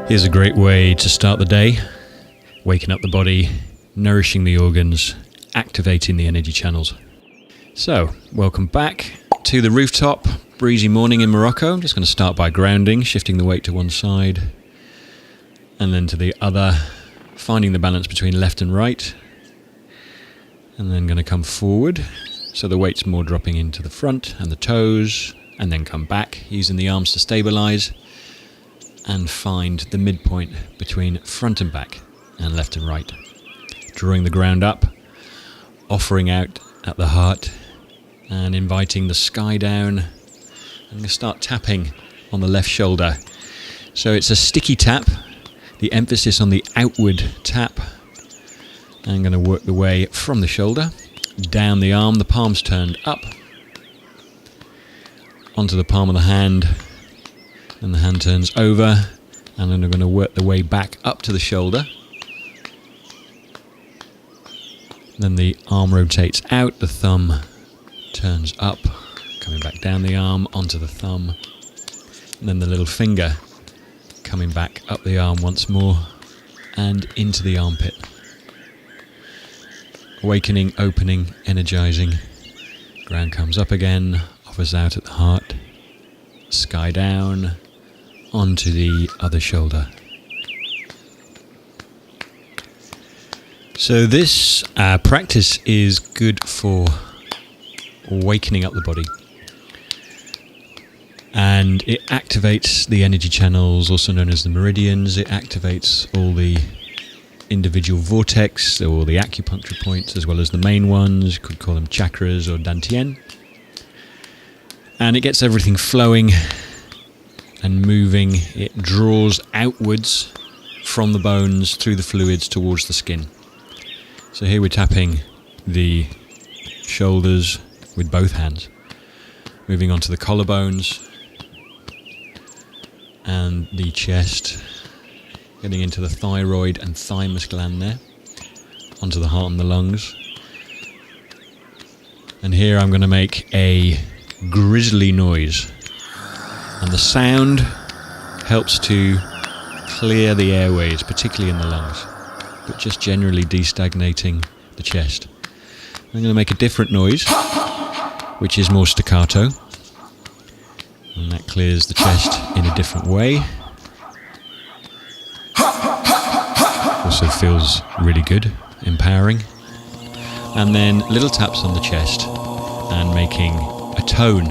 Here's a great way to start the day, waking up the body, nourishing the organs, activating the energy channels. So, welcome back to the rooftop. Breezy morning in Morocco. I'm just going to start by grounding, shifting the weight to one side and then to the other, finding the balance between left and right. And then going to come forward, so the weight's more dropping into the front and the toes, and then come back, using the arms to stabilize and find the midpoint between front and back and left and right. Drawing the ground up, offering out at the heart and inviting the sky down. I'm going to start tapping on the left shoulder. So it's a sticky tap, the emphasis on the outward tap. I'm going to work the way from the shoulder, down the arm, the palms turned up, onto the palm of the hand, and the hand turns over, and then I'm going to work the way back up to the shoulder. Then the arm rotates out, the thumb turns up, coming back down the arm, onto the thumb, and then the little finger coming back up the arm once more, and into the armpit. Awakening, opening, energizing. Ground comes up again, offers out at the heart, sky down, onto the other shoulder. So this practice is good for awakening up the body, and it activates the energy channels, also known as the meridians. It activates all the individual vortex or the acupuncture points, as well as the main ones. You could call them chakras or dantian, and it gets everything flowing and moving. It draws outwards from the bones through the fluids towards the skin. So here we're tapping the shoulders with both hands, moving on to the collarbones and the chest, getting into the thyroid and thymus gland there, onto the heart and the lungs. And here I'm going to make a grisly noise, and the sound helps to clear the airways, particularly in the lungs, but just generally destagnating the chest. I'm going to make a different noise, which is more staccato, and that clears the chest in a different way. Also feels really good, empowering. And then little taps on the chest and making a tone,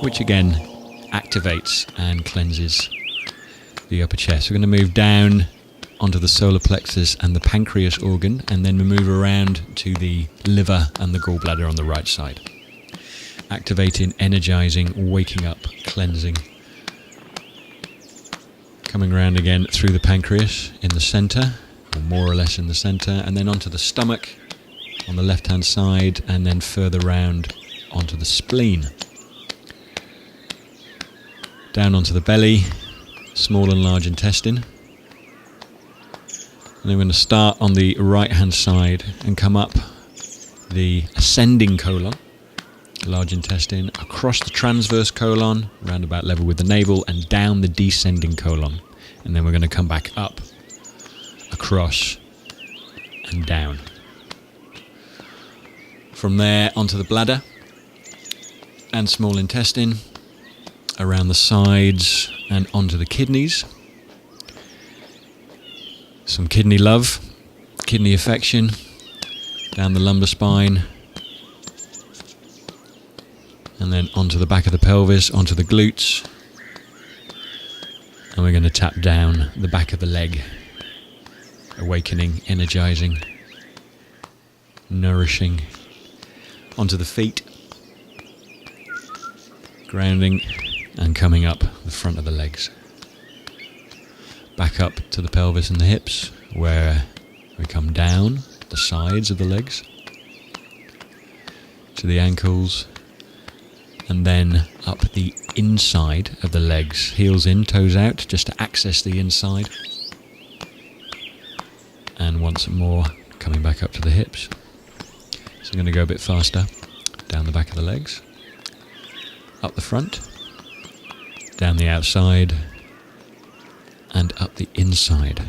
which again activates and cleanses the upper chest. We're going to move down onto the solar plexus and the pancreas organ, and then we move around to the liver and the gallbladder on the right side. Activating, energizing, waking up, cleansing. Coming around again through the pancreas in the center, or more or less in the center, and then onto the stomach on the left hand side, and then further round onto the spleen. Down onto the belly, small and large intestine. And then we're going to start on the right hand side and come up the ascending colon, large intestine, across the transverse colon, round about level with the navel, and down the descending colon. And then we're going to come back up, across, and down. From there onto the bladder and small intestine, around the sides and onto the kidneys. Some kidney love, kidney affection, down the lumbar spine, and then onto the back of the pelvis, onto the glutes, and we're going to tap down the back of the leg, awakening, energizing, nourishing, onto the feet, grounding, and coming up the front of the legs. Back up to the pelvis and the hips, where we come down the sides of the legs to the ankles, and then up the inside of the legs, heels in, toes out, just to access the inside. And once more, coming back up to the hips. So I'm going to go a bit faster, down the back of the legs, up the front, down the outside, and up the inside.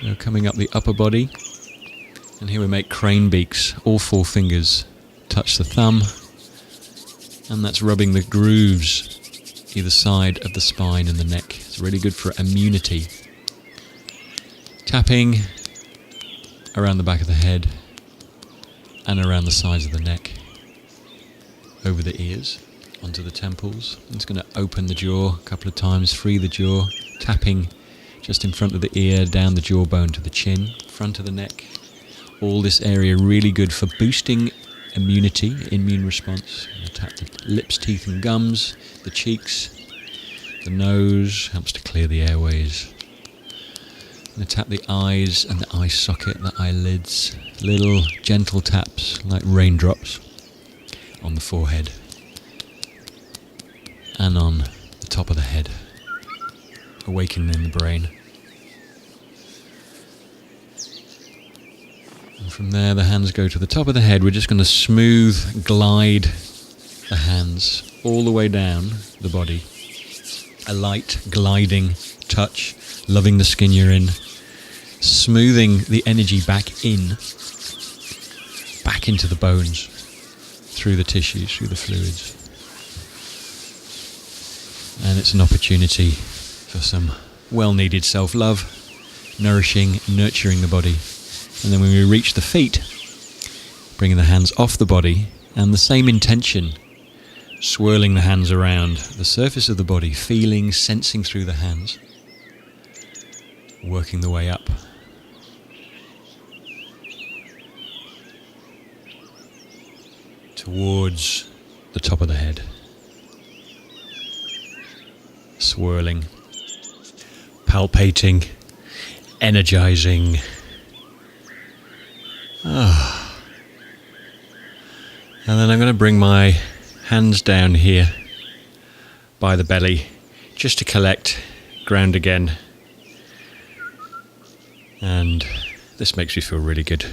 Now coming up the upper body, and here we make crane beaks. All 4 fingers touch the thumb, and that's rubbing the grooves either side of the spine and the neck. It's really good for immunity. Tapping around the back of the head and around the sides of the neck, over the ears, onto the temples. It's going to open the jaw a couple of times, free the jaw, tapping just in front of the ear, down the jawbone to the chin, front of the neck. All this area really good for boosting immunity, immune response. Tap the lips, teeth and gums, the cheeks, the nose, helps to clear the airways. And tap the eyes and the eye socket, the eyelids. Little gentle taps like raindrops on the forehead and on the top of the head, awakening the brain. And from there the hands go to the top of the head. We're just going to smooth glide the hands all the way down the body. A light gliding touch, loving the skin you're in, smoothing the energy back into the bones, through the tissues, through the fluids. And it's an opportunity for some well-needed self-love, nourishing, nurturing the body. And then when we reach the feet, bringing the hands off the body, and the same intention, swirling the hands around the surface of the body, feeling, sensing through the hands, working the way up. Towards the top of the head. Swirling, palpating, energizing. And then I'm going to bring my hands down here by the belly just to collect, ground again. And this makes me feel really good.